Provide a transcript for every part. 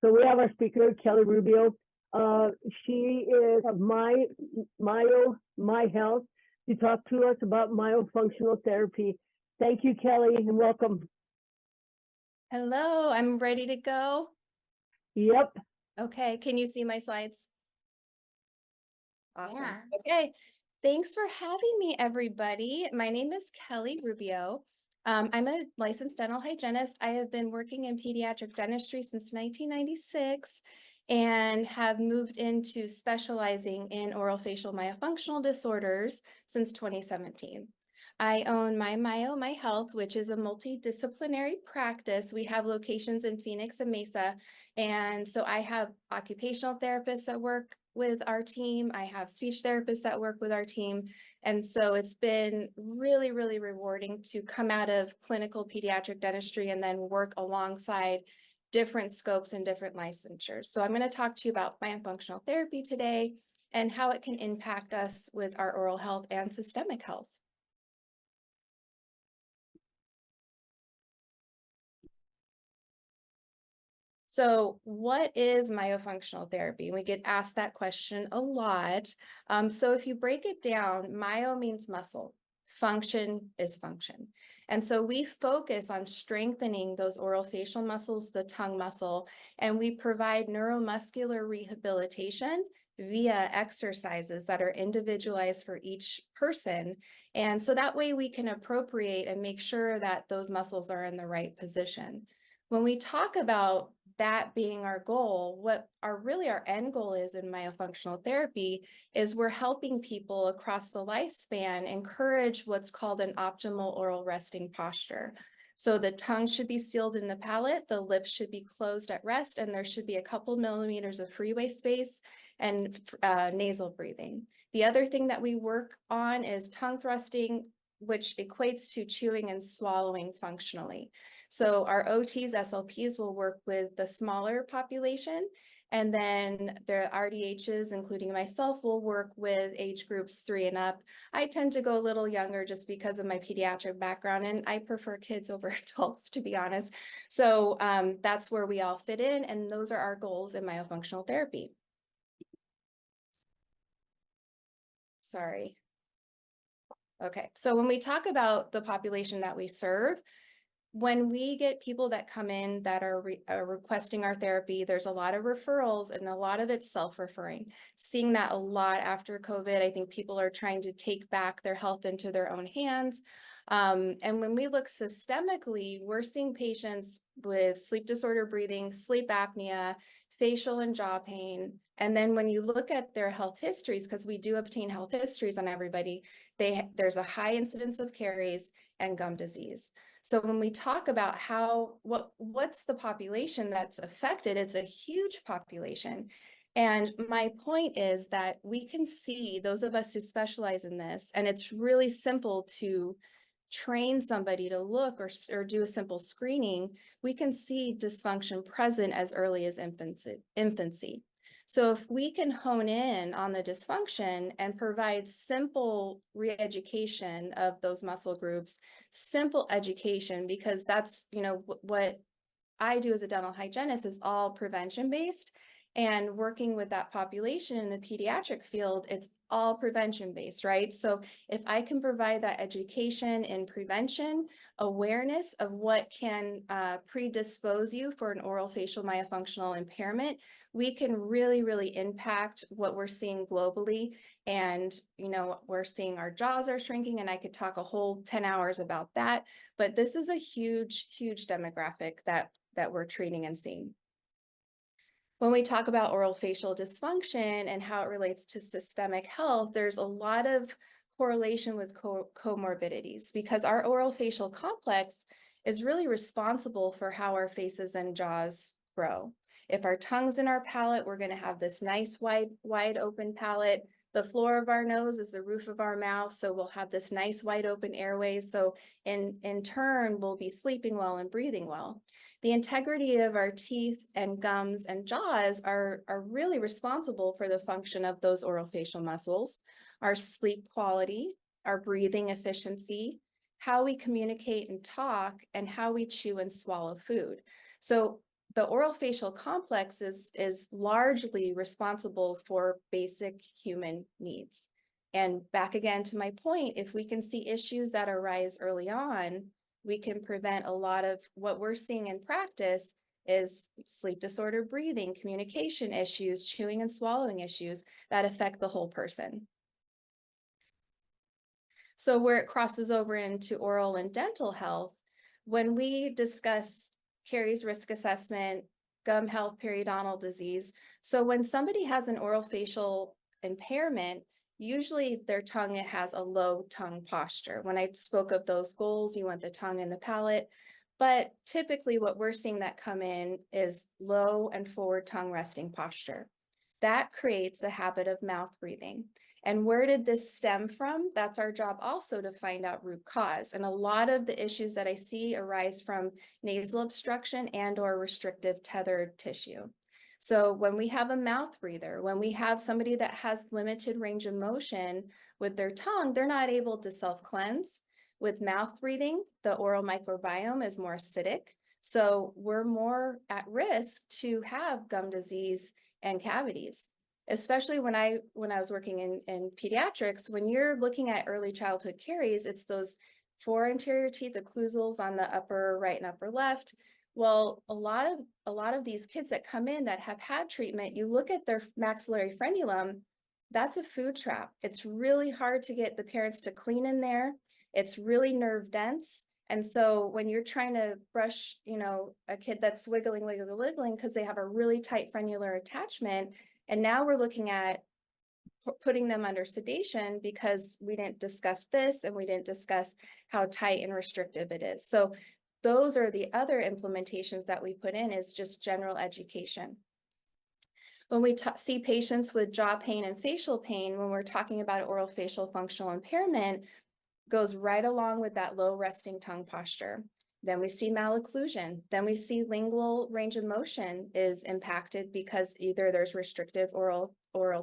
So we have our speaker, Kelley Rubio. She is of Myo My Health to talk to us about myofunctional therapy. Thank you, Kelley, and welcome. Hello, I'm ready to go. Yep. Okay, can you see my slides? Awesome. Yeah. Okay, thanks for having me, everybody. My name is Kelley Rubio. I'm a licensed dental hygienist. I have been working in pediatric dentistry since 1996 and have moved into specializing in oral-facial myofunctional disorders since 2017. I own Myo My Health, which is a multidisciplinary practice. We have locations in Phoenix and Mesa. And so I have occupational therapists that work with our team. I have speech therapists that work with our team. And so it's been really, really rewarding to come out of clinical pediatric dentistry and then work alongside different scopes and different licensures. So I'm going to talk to you about myofunctional therapy today and how it can impact us with our oral health and systemic health. So what is myofunctional therapy? We get asked that question a lot. So if you break it down, myo means muscle, function is function. And so we focus on strengthening those oral facial muscles, the tongue muscle, and we provide neuromuscular rehabilitation via exercises that are individualized for each person. And so that way we can appropriate and make sure that those muscles are in the right position. When we talk about that being our goal, what our end goal is in myofunctional therapy is we're helping people across the lifespan encourage what's called an optimal oral resting posture. So the tongue should be sealed in the palate, the lips should be closed at rest, and there should be a couple millimeters of freeway space and nasal breathing. The other thing that we work on is tongue thrusting, which equates to chewing and swallowing functionally. So our OTs, SLPs will work with the smaller population, and then the RDHs, including myself, will work with age groups 3 and up. I tend to go a little younger just because of my pediatric background, and I prefer kids over adults, to be honest. So that's where we all fit in, and those are our goals in myofunctional therapy. Sorry. Okay, so when we talk about the population that we serve, when we get people that come in that are requesting our therapy, there's a lot of referrals and a lot of it's self-referring. Seeing that a lot after COVID, I think people are trying to take back their health into their own hands. And when we look systemically, we're seeing patients with sleep disorder breathing, sleep apnea, facial and jaw pain. And then when you look at their health histories, because we do obtain health histories on everybody, there's a high incidence of caries and gum disease. So when we talk about what's the population that's affected, it's a huge population. And my point is that we can see those of us who specialize in this, and it's really simple to train somebody to look or do a simple screening, we can see dysfunction present as early as infancy. So if we can hone in on the dysfunction and provide simple re-education of those muscle groups, simple education, because that's, what I do as a dental hygienist is all prevention based. And working with that population in the pediatric field, it's all prevention based, right? So if I can provide that education in prevention, awareness of what can predispose you for an oral facial myofunctional impairment, we can really, really impact what we're seeing globally. And, we're seeing our jaws are shrinking, and I could talk a whole 10 hours about that. But this is a huge, huge demographic that we're treating and seeing. When we talk about oral facial dysfunction and how it relates to systemic health, there's a lot of correlation with comorbidities because our oral facial complex is really responsible for how our faces and jaws grow. If our tongue's in our palate, we're going to have this nice wide open palate. The floor of our nose is the roof of our mouth, so we'll have this nice wide open airways. So in turn, we'll be sleeping well and breathing well. The integrity of our teeth and gums and jaws are really responsible for the function of those orofacial muscles, our sleep quality, our breathing efficiency, how we communicate and talk, and how we chew and swallow food. So the oral facial complex is largely responsible for basic human needs. And back again to my point, if we can see issues that arise early on, we can prevent a lot of what we're seeing in practice is sleep disorder breathing, communication issues, chewing and swallowing issues that affect the whole person. So where it crosses over into oral and dental health, when we discuss caries risk assessment, gum health, periodontal disease, so when somebody has an oral facial impairment, usually their tongue has a low tongue posture. When I spoke of those goals, you want the tongue and the palate, but typically what we're seeing that come in is low and forward tongue resting posture. That creates a habit of mouth breathing. And where did this stem from? That's our job also to find out root cause. And a lot of the issues that I see arise from nasal obstruction and or restrictive tethered tissue. So when we have a mouth breather, when we have somebody that has limited range of motion with their tongue, they're not able to self-cleanse. With mouth breathing, the oral microbiome is more acidic. So we're more at risk to have gum disease and cavities. Especially when I was working in pediatrics, when you're looking at early childhood caries, it's those four anterior teeth occlusals on the upper right and upper left. Well, a lot of these kids that come in that have had treatment, you look at their maxillary frenulum, that's a food trap. It's really hard to get the parents to clean in there. It's really nerve dense. And so when you're trying to brush, a kid that's wiggling because they have a really tight frenular attachment, and now we're looking at putting them under sedation because we didn't discuss this and we didn't discuss how tight and restrictive it is. So those are the other implementations that we put in, is just general education. When we see patients with jaw pain and facial pain, when we're talking about oral facial functional impairment, goes right along with that low resting tongue posture. Then we see malocclusion. Then we see lingual range of motion is impacted because either there's restrictive oral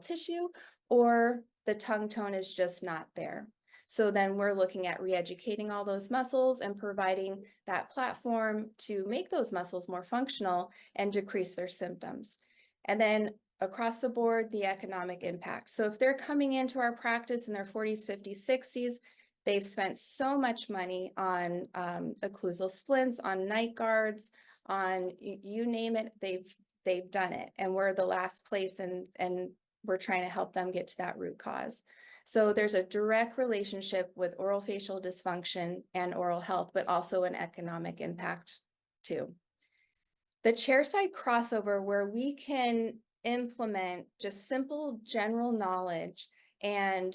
tissue or the tongue tone is just not there. So then we're looking at re-educating all those muscles and providing that platform to make those muscles more functional and decrease their symptoms. And then across the board, the economic impact. So if they're coming into our practice in their 40s, 50s, 60s, they've spent so much money on occlusal splints, on night guards, on you name it, they've done it. And we're the last place, and we're trying to help them get to that root cause. So there's a direct relationship with oral facial dysfunction and oral health, but also an economic impact too. The chairside crossover, where we can implement just simple general knowledge and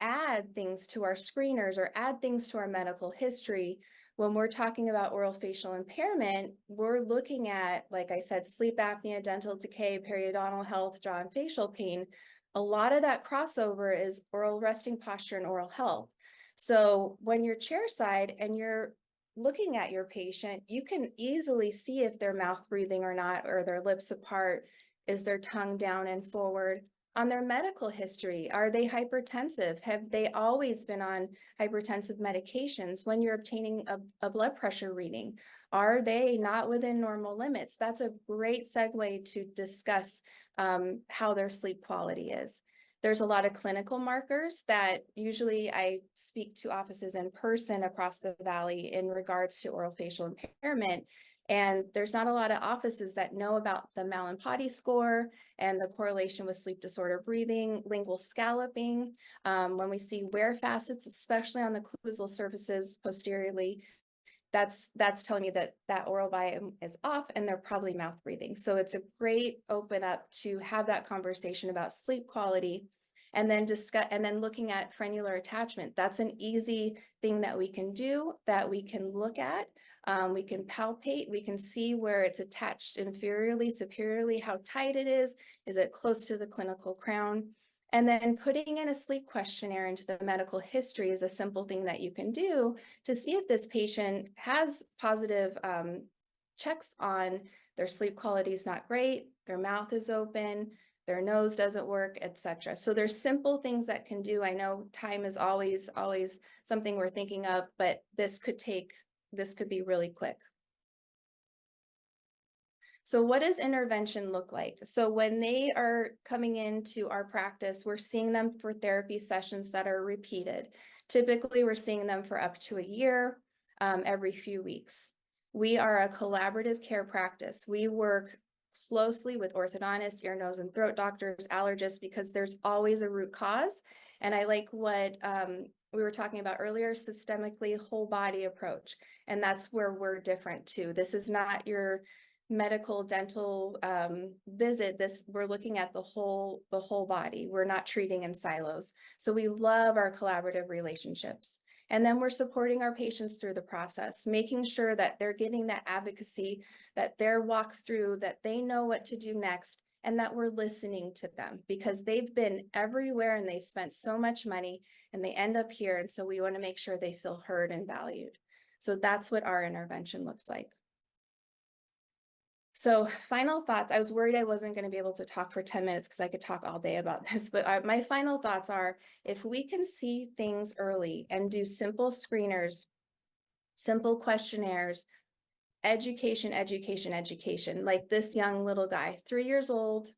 add things to our screeners or add things to our medical history. When we're talking about oral facial impairment, we're looking at, like I said, sleep apnea, dental decay, periodontal health, jaw and facial pain. A lot of that crossover is oral resting posture and oral health. So when you're chairside and you're looking at your patient, you can easily see if they're mouth breathing or not, or their lips apart. Is their tongue down and forward? On their medical history, are they hypertensive? Have they always been on hypertensive medications? When you're obtaining a blood pressure reading, are they not within normal limits? That's a great segue to discuss how their sleep quality is. There's a lot of clinical markers that usually I speak to offices in person across the valley in regards to oral facial impairment. And there's not a lot of offices that know about the Mallampati score and the correlation with sleep disorder breathing, lingual scalloping. When we see wear facets, especially on the occlusal surfaces posteriorly, that's telling me that that oral biome is off and they're probably mouth breathing. So it's a great open up to have that conversation about sleep quality, and then looking at frenular attachment. That's an easy thing that we can do, that we can look at. We can palpate, we can see where it's attached inferiorly, superiorly, how tight it is it close to the clinical crown? And then putting in a sleep questionnaire into the medical history is a simple thing that you can do to see if this patient has positive checks on their sleep quality is not great, their mouth is open, their nose doesn't work, etc. So there's simple things that can do. I know time is always something we're thinking of, but this could be really quick. So what does intervention look like? So when they are coming into our practice, we're seeing them for therapy sessions that are repeated. Typically, we're seeing them for up to a year, every few weeks. We are a collaborative care practice. We work closely with orthodontists, ear, nose, and throat doctors, allergists, because there's always a root cause. And I like what we were talking about earlier, systemically whole body approach. And that's where we're different too. This is not your medical dental visit. We're looking at the whole body. We're not treating in silos. So we love our collaborative relationships. And then we're supporting our patients through the process, making sure that they're getting that advocacy, that they're walked through, that they know what to do next, and that we're listening to them, because they've been everywhere and they've spent so much money and they end up here. And so we want to make sure they feel heard and valued. So that's what our intervention looks like. So final thoughts. I was worried I wasn't going to be able to talk for 10 minutes because I could talk all day about this, but my final thoughts are, if we can see things early and do simple screeners, simple questionnaires, education, like this young little guy, 3 years old,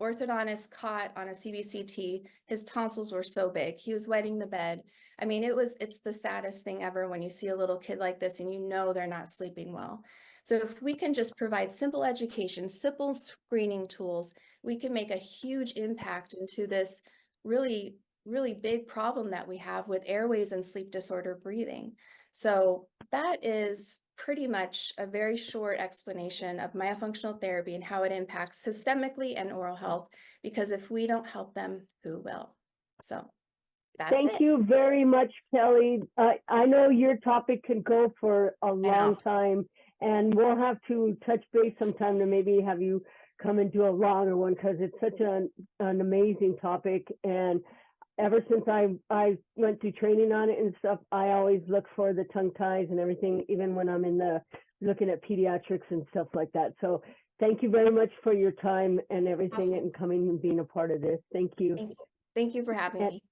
orthodontist caught on a CBCT, his tonsils were so big, he was wetting the bed. I mean, it's the saddest thing ever when you see a little kid like this and you know they're not sleeping well. So if we can just provide simple education, simple screening tools, we can make a huge impact into this really, really big problem that we have with airways and sleep disorder breathing. So that is pretty much a very short explanation of myofunctional therapy and how it impacts systemically and oral health, because if we don't help them, who will? So that's Thank it. you very much, Kelley. I know your topic could go for a long time, and we'll have to touch base sometime to maybe have you come and do a longer one, because it's such an amazing topic. And ever since I went through training on it and stuff, I always look for the tongue ties and everything, even when I'm looking at pediatrics and stuff like that. So thank you very much for your time and everything, Awesome. and coming and being a part of this. Thank you. Thank you for having me.